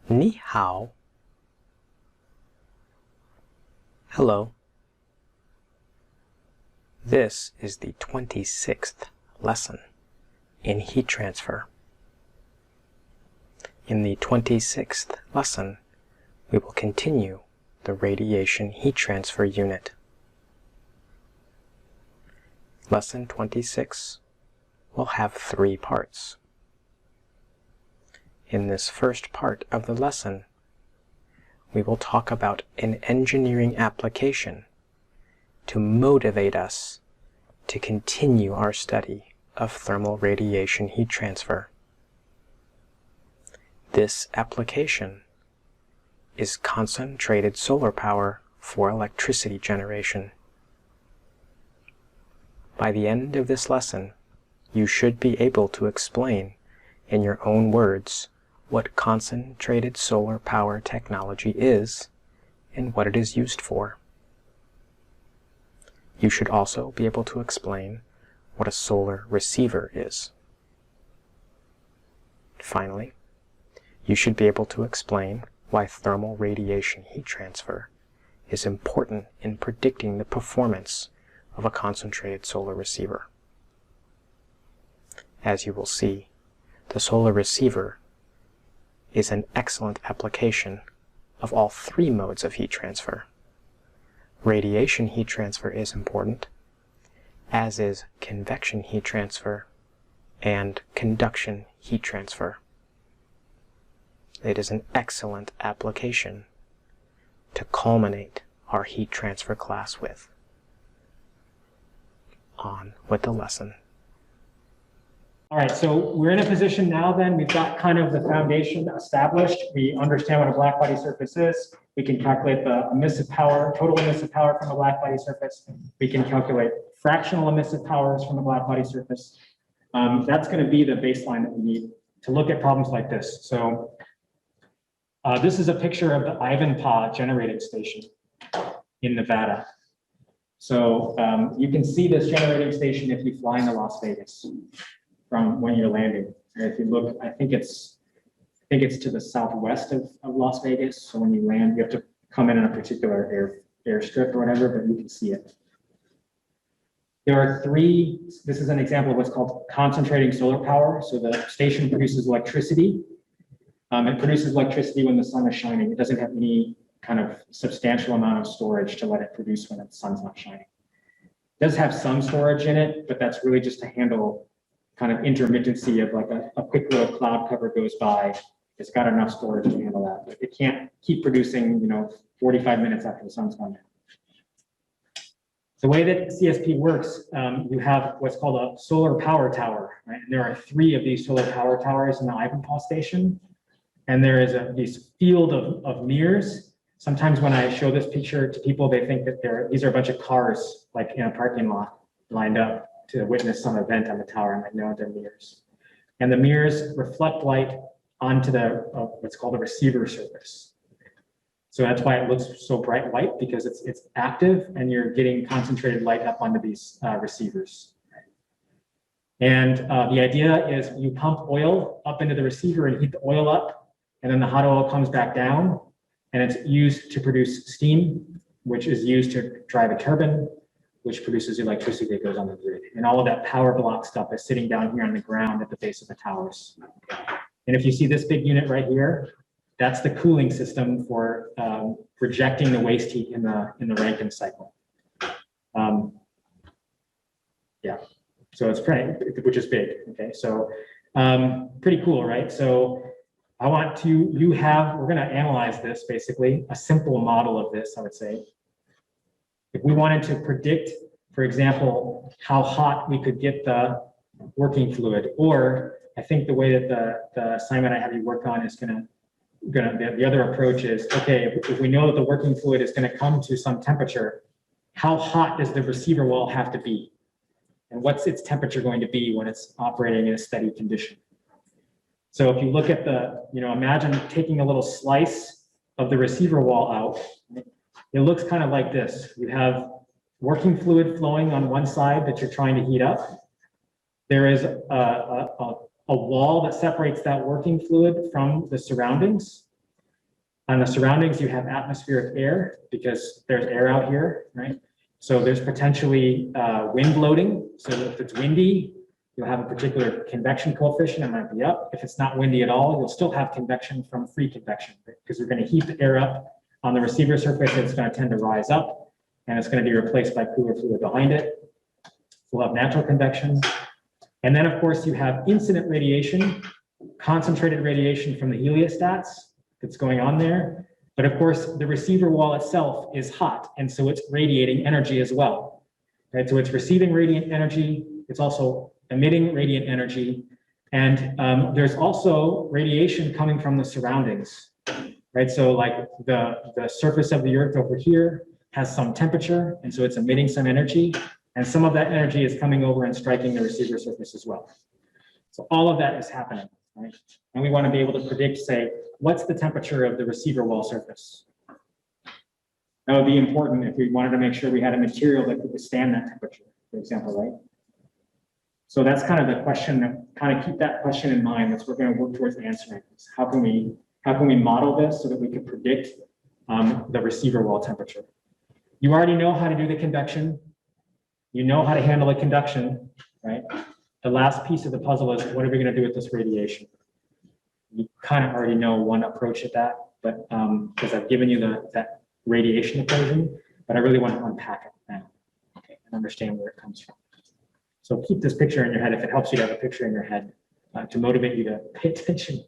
Ni hao. Hello. This is the 26th lesson in heat transfer. In the 26th lesson, we will continue the radiation heat transfer unit. Lesson 26 will have 3 parts. In this first part of the lesson, we will talk about an engineering application to motivate us to continue our study of thermal radiation heat transfer. This application is concentrated solar power for electricity generation. By the end of this lesson, you should be able to explain in your own words what concentrated solar power technology is and what it is used for. You should also be able to explain what a solar receiver is. Finally, you should be able to explain why thermal radiation heat transfer is important in predicting the performance of a concentrated solar receiver. As you will see, the solar receiver is an excellent application of all 3 modes of heat transfer. Radiation heat transfer is important, as is convection heat transfer and conduction heat transfer. It is an excellent application to culminate our heat transfer class with. On with the lesson. All right, so we're in a position now then, we've got kind of the foundation established. We understand what a black body surface is. We can calculate the emissive power, total emissive power from a black body surface. We can calculate fractional emissive powers from a black body surface. That's going to be the baseline that we need to look at problems like this. So this is a picture of the Ivanpah generating station in Nevada. So you can see this generating station if you fly into Las Vegas from when you're landing. And if you look, I think it's to the southwest of Las Vegas. So when you land, you have to come in on a particular airstrip or whatever, but you can see it. There are 3, this is an example of what's called concentrating solar power. So the station produces electricity. It produces electricity when the sun is shining. It doesn't have any kind of substantial amount of storage to let it produce when the sun's not shining. It does have some storage in it, but that's really just to handle kind of intermittency of like a quick little cloud cover goes by. It's got enough storage to handle that, but it can't keep producing, 45 minutes after the sun's gone down. The way that CSP works, you have what's called a solar power tower, right? And there are 3 of these solar power towers in the Ivanpah station. And there is this field of mirrors. Sometimes when I show this picture to people, they think that these are a bunch of cars like in a parking lot lined up to witness some event on the tower. I'm like, no, they're mirrors. And the mirrors reflect light onto the what's called a receiver surface. So that's why it looks so bright white, because it's active and you're getting concentrated light up onto these receivers. And the idea is you pump oil up into the receiver and heat the oil up, and then the hot oil comes back down, and it's used to produce steam, which is used to drive a turbine, which produces electricity that goes on the grid. And all of that power block stuff is sitting down here on the ground at the base of the towers. And if you see this big unit right here, that's the cooling system for rejecting the waste heat in the Rankine cycle. Yeah, so it's pretty, which is big. Okay, so pretty cool, right? So I want to, we're going to analyze this basically, a simple model of this, I would say. If we wanted to predict, for example, how hot we could get the working fluid, or I think the way that the assignment I have you work on is the other approach is, okay, if we know that the working fluid is going to come to some temperature, how hot does the receiver wall have to be? And what's its temperature going to be when it's operating in a steady condition? So if you look at imagine taking a little slice of the receiver wall out, it looks kind of like this. You have working fluid flowing on one side that you're trying to heat up. There is a wall that separates that working fluid from the surroundings. On the surroundings, you have atmospheric air because there's air out here, right? So there's potentially wind loading. So if it's windy, you'll have a particular convection coefficient, it might be up. If it's not windy at all, you'll still have convection from free convection, because we're going to heat the air up on the receiver surface. It's going to tend to rise up, and it's going to be replaced by cooler fluid behind it. We'll have natural convection. And then, of course, you have incident radiation, concentrated radiation from the heliostats that's going on there. But of course, the receiver wall itself is hot, and so it's radiating energy as well. Right? So it's receiving radiant energy. It's also emitting radiant energy. And there's also radiation coming from the surroundings. Right? So like the surface of the Earth over here has some temperature, and so it's emitting some energy. And some of that energy is coming over and striking the receiver surface as well. So all of that is happening, right? And we want to be able to predict, say, what's the temperature of the receiver wall surface? That would be important if we wanted to make sure we had a material that could withstand that temperature, for example, right? So that's kind of the question, kind of keep that question in mind as we're going to work towards answering this. How can we model this so that we can predict the receiver wall temperature? You already know how to do the convection. You know how to handle the conduction, right? The last piece of the puzzle is, what are we going to do with this radiation? You kind of already know one approach at that, but because I've given you that radiation equation, but I really want to unpack it now, okay, and understand where it comes from. So keep this picture in your head if it helps you to have a picture in your head to motivate you to pay attention